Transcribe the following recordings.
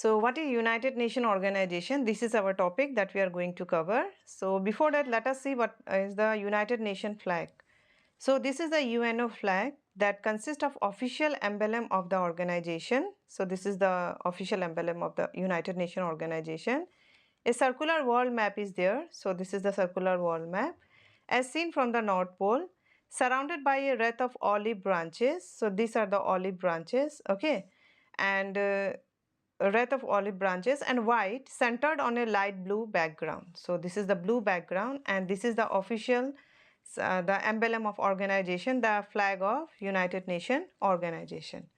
So what is United Nations Organization? This is our topic that we are going to cover. So before that, let us see what is the United Nations flag. So this is the UNO flag that consists of official emblem of the organization. So this is the official emblem of the United Nations Organization. A circular world map is there. So this is the circular world map as seen from the North Pole, surrounded by a wreath of olive branches. So these are the olive branches, okay, and a wreath of olive branches and white centered on a light blue background. So this is the blue background and this is the official the emblem of organization, the flag of United Nations Organization.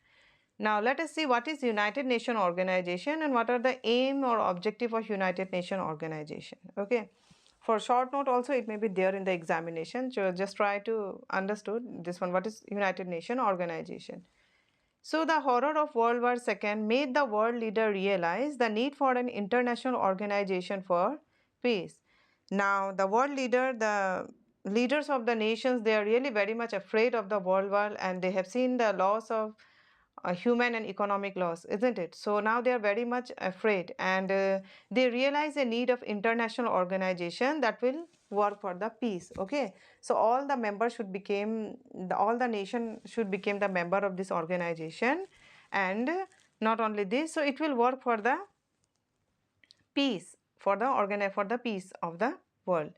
Now let us see what is United Nations Organization and what are the aim or objective of United Nations Organization. Okay, for short note also it may be there in the examination, so just try to understood this one, what is United Nations Organization. So the horror of World War II made the world leader realize the need for an international organization for peace. Now the world leader, the leaders of the nations, they are really very much afraid of the world war and they have seen the loss of human and economic loss, isn't it? So now they are very much afraid and they realize a need of international organization that will work for the peace. Okay, so all the members should become all the nation should become the member of this organization, and not only this, so it will work for the peace, for the peace of the world.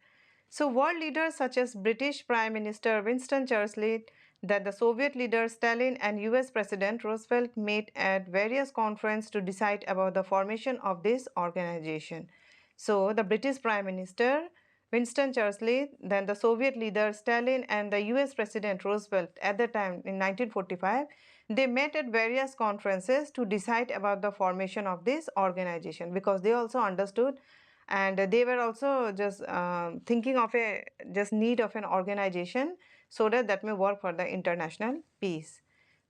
So world leaders such as British Prime Minister Winston Churchill, that the Soviet leader Stalin and US President Roosevelt met at various conferences to decide about the formation of this organization. So the British Prime Minister Winston Churchill, then the Soviet leader Stalin and the US President Roosevelt at the time in 1945, they met at various conferences to decide about the formation of this organization because they also understood and they were also just thinking of a just need of an organization so that that may work for the international peace.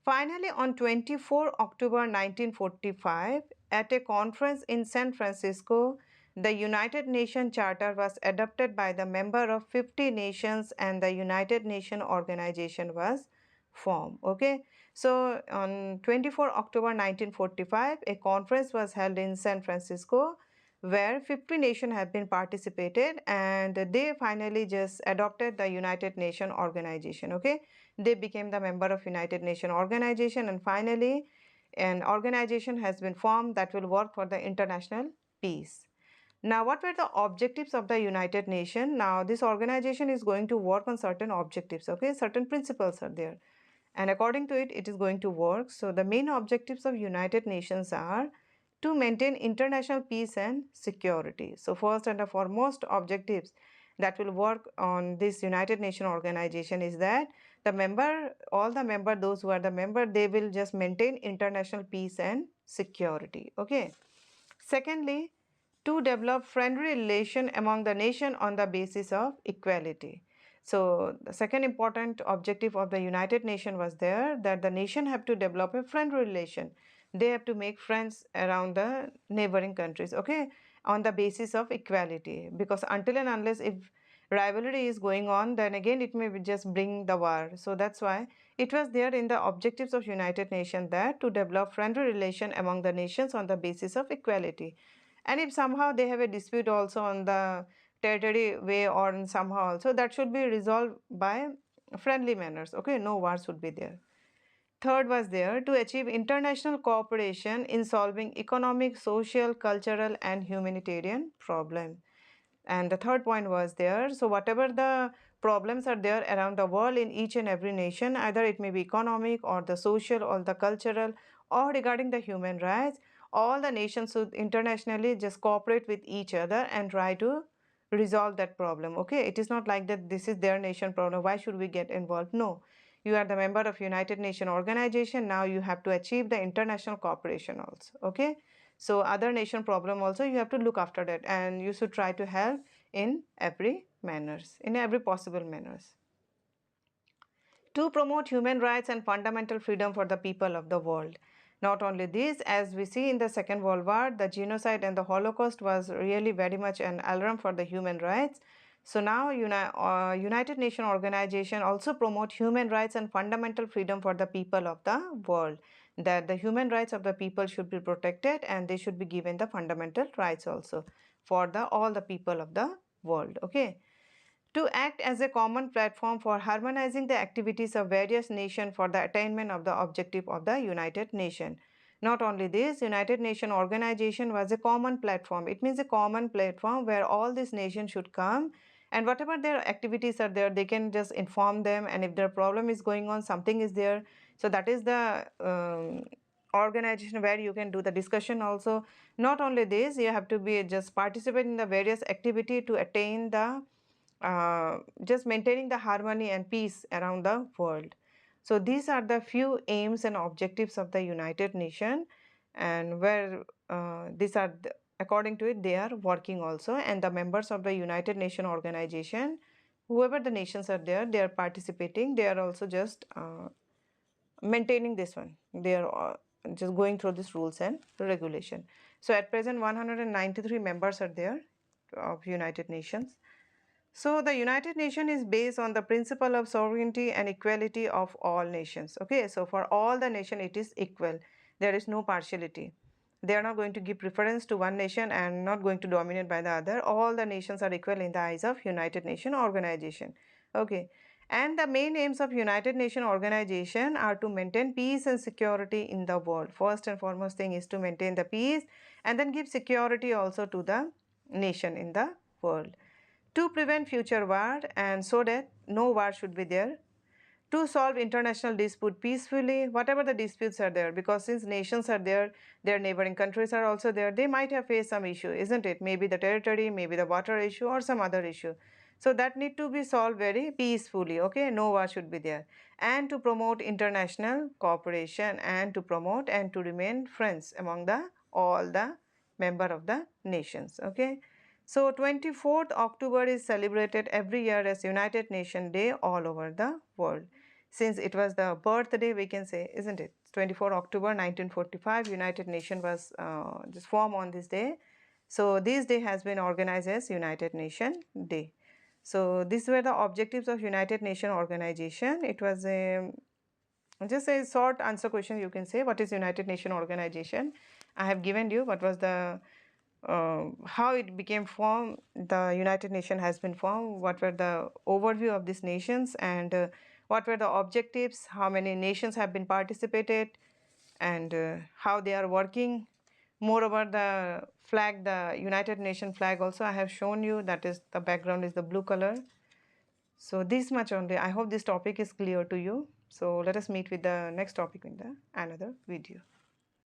Finally, on 24 October 1945, at a conference in San Francisco, the United Nations Charter was adopted by the member of 50 nations and the United Nations Organization was formed. Okay, so on 24 October 1945, a conference was held in San Francisco where 50 nations have been participated and they finally just adopted the United Nations Organization. Okay, they became the member of United Nations Organization and finally an organization has been formed that will work for the international peace. Now, what were the objectives of the United Nations? Now, this organization is going to work on certain objectives, okay? Certain principles are there. And according to it, it is going to work. So, the main objectives of United Nations are to maintain international peace and security. So, first and the foremost objectives that will work on this United Nations organization is that all the member, those who are the member, they will just maintain international peace and security, okay? Secondly, to develop friendly relation among the nation on the basis of equality. So the second important objective of the United Nations was there that the nation have to develop a friendly relation. They have to make friends around the neighboring countries, okay, on the basis of equality. Because until and unless if rivalry is going on, then again it may just bring the war. So that's why it was there in the objectives of United Nations that to develop friendly relation among the nations on the basis of equality. And if somehow they have a dispute also on the territory way or in somehow also, that should be resolved by friendly manners, okay, no war should be there. Third was there to achieve international cooperation in solving economic, social, cultural and humanitarian problems. And the third point was there, so whatever the problems are there around the world in each and every nation, either it may be economic or the social or the cultural or regarding the human rights, all the nations should internationally just cooperate with each other and try to resolve that problem. Okay, it is not like that this is their nation problem, why should we get involved? No, you are the member of United Nations organization, now you have to achieve the international cooperation also. Okay, so other nation problem also you have to look after that and you should try to help in every manners, in every possible manners. To promote human rights and fundamental freedom for the people of the world. Not only this, as we see in the Second World War, the genocide and the Holocaust was really very much an alarm for the human rights. So now United Nations Organization also promote human rights and fundamental freedom for the people of the world. that the human rights of the people should be protected and they should be given the fundamental rights also for the all the people of the world. Okay, to act as a common platform for harmonizing the activities of various nations for the attainment of the objective of the United Nations. Not only this, United Nations organization was a common platform. It means a common platform where all these nations should come, and whatever their activities are there, they can just inform them, and if their problem is going on, something is there. So that is the organization where you can do the discussion also. Not only this, you have to be just participate in the various activity to attain the just maintaining the harmony and peace around the world. So these are the few aims and objectives of the United Nations, and where these are according to it they are working also, and the members of the United Nations organization, whoever the nations are there, they are participating, they are also just maintaining this one, they are just going through these rules and regulation. So at present 193 members are there of United Nations. So the United Nations is based on the principle of sovereignty and equality of all nations. Okay, so for all the nation it is equal. There is no partiality. They are not going to give preference to one nation and not going to dominate by the other. All the nations are equal in the eyes of United Nations organization. Okay, and the main aims of United Nations organization are to maintain peace and security in the world. First and foremost thing is to maintain the peace and then give security also to the nation in the world, to prevent future war and so that no war should be there, to solve international dispute peacefully, whatever the disputes are there, because since nations are there, their neighboring countries are also there, they might have faced some issue, isn't it? Maybe the territory, maybe the water issue or some other issue. So that need to be solved very peacefully, okay? No war should be there. And to promote international cooperation and to promote and to remain friends among the all the member of the nations, okay? So 24th October is celebrated every year as United Nations Day all over the world. Since it was the birthday, we can say, isn't it? 24 October 1945, United Nations was just formed on this day. So this day has been organized as United Nations Day. So these were the objectives of United Nations organization. It was a just a short answer question, you can say. What is United Nations organization? I have given you what was the how it became formed, the United Nations has been formed, what were the overview of these nations, and what were the objectives, how many nations have been participated, and how they are working. Moreover, the flag, the United Nations flag also I have shown you, that is the background is the blue color. So this much only. I hope this topic is clear to you. So let us meet with the next topic in the another video.